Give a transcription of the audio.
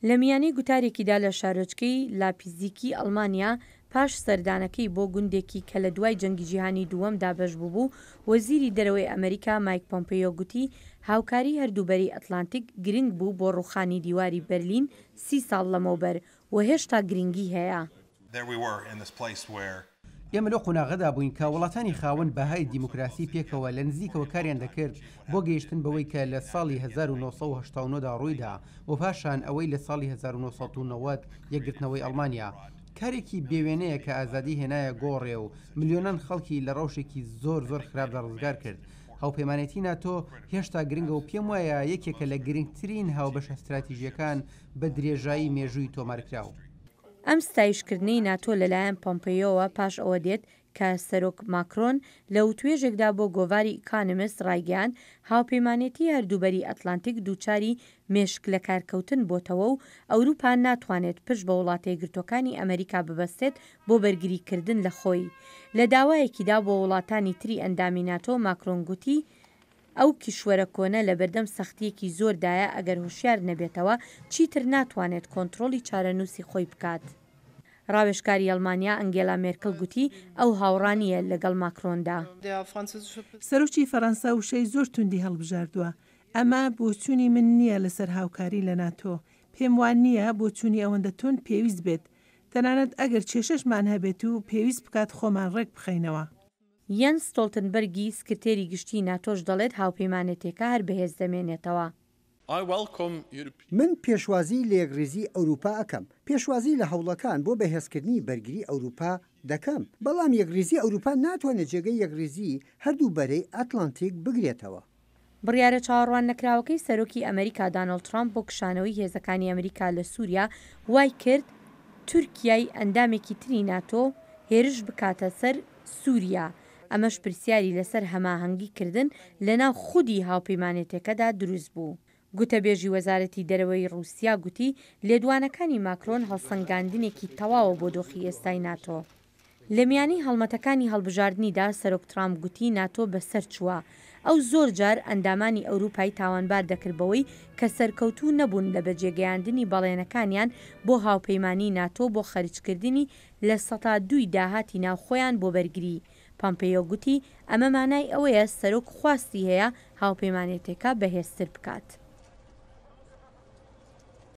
لە میانەی گوتارێکیدا لە شارۆچکەی لاپیزیکی ئەڵمانیا پاش سەردانەکەی بۆ گوندێکی کە لە دوای جەنگی جیهانی دووەم دابەش بوو، وەزیری دەرەوەی ئەمریکا مایک پۆمپیۆ گوتی هاوکاری هەردووبەری ئەتلانتیک گرنگ بوو بۆ ڕووخانی دیواری بەرلین 30 ساڵ لەمەوبەر و هێشتا گرنگی هەیە. ئێمە لەو قۆناغەدا بووین کە وڵاتانی خاوەن بەهای دیموکراسی پێکەوە لە نزیکەوە کاریان دەکرد بۆ گەیشتن بەوەی کە لە ساڵی 1970دا ڕوویدا و پاشان ئەوەی لە ساڵی 1990 یەکگرتنەوەی ئەڵمانیا. کارێکی بێوێنەیە کە ئازادی هێنایە گۆڕێ و ملیۆنان خەڵکی لە ڕەوشێکی زۆر خراپدا ڕزگار کرد. هاوپەیمانێتی ناتۆ هێشتا گرنگە و پێم وایە یەکێکە لە گرنگترین هاوبەش ئەستراتیژیەکان بە درێژایی مێژووی تۆمارکراو. ئەم ستایشکردنەی ناتۆ لەلایەن پۆمپیۆوە پاش ئەوە دێت کە سەرۆک ماکرۆن لە وتوێژێکدا بۆ گۆڤاری ئیکانۆمیست ڕایگەیاند هاوپەیمانێتی هەردووبەری ئەتلانتیک دووچاری مێشک لە کارکەوتن بۆتەوە و ئەوروپا ناتوانێت پشت بە وڵاتە یەکگرتووەکانی ئەمریکا ببەستێت بۆ بەرگریکردن لە خۆی. لە داوایەکیدا بۆ وڵاتانی تری ئەندامی ناتۆ ماکرۆن گوتی ئەو کیشوەرە کۆنە لە بەردەم سەختیەکی زۆردایە ئەگەر هوشیار نەبێتەوە چیتر ناتوانێت کۆنتڕۆلی چارەنووسی خۆی بکات. ڕاوێژکاری ئەڵمانیا ئەنگێلا مێرکل گوتی ئەو هاوڕانیە لەگەڵ ماکرۆندا. سەرۆکی فەڕەنسا وشەی زۆر توندی هەڵبژاردووە. ئەمە بۆچوونی من نییە لەسەر هاوکاری لە ناتۆ. پێم وان نییە بۆچوونی ئەوەندە تۆن پێویست بێت. تەنانەت ئەگەر کێشەشمان هەبێت و پێویست بکات خۆمان ڕێک بخەینەوە. یەنس ستۆڵتنبەرگی سکرتێری گشتی ناتۆش دەڵێت هاوپەیمانێتیەکە هەر بەهێز دەمێنێتەوە. من پێشوازی لە یەکڕێزی ئەوروپا ئەەکەم. پێشوازی لە هەوڵەکان بۆ بەهێزکردنی بەرگری ئەوروپا دەکەم. بەڵام یەکڕێزی ئەوروپا ناتوانێت جێگەی یەکڕێزی هەردوو بەرەی ئەتلانتیک بگرێتەوە. بڕیارە چاوەڕوان نەکراوەکەی سەرۆکی ئەمریکا دانەڵد ترامپ بۆ کشانەوەی هێزەکانی ئەمریکا لە سووریا وای کرد تورکیای ئەندامێکی تری ناتۆ هێرش بکاتە سەر سووریا. ئەمەش پرسیاری لەسەر هەماهەنگی کردن لەناو خودی هاوپەیمانێتەکەدا دروست بوو. گوتەبێژی وەزارەتی دەرەوەی ڕووسیا گوتی لێدوانەکانی ماکرۆن هەڵسەنگاندنێکی تەواوە بۆ دۆخی ئێستای ناتۆ. لە میانی هەڵمەتەکانی هەڵبژاردننیدا سەرۆک ترامپ گوتی ناتۆ بەسەر چووە. ئەو زۆر جار ئەندامانی ئەوروپای تاوانبار دەکردبەوەی کە سەرکەوتوو نەبوون لە بەجێگەیاندنی بەڵێنەکانیان بۆ هاوپەیمانی ناتۆ بۆ خەریجکردنی لە سەتا دووی داهاتی ناوخۆیان بۆ بەرگری. پۆمپیۆ گوتی ئەمە مانای ئەوەیە سەرۆک خواستی هەیە هاوپەیمانێتەکە بەهێزتر بکات.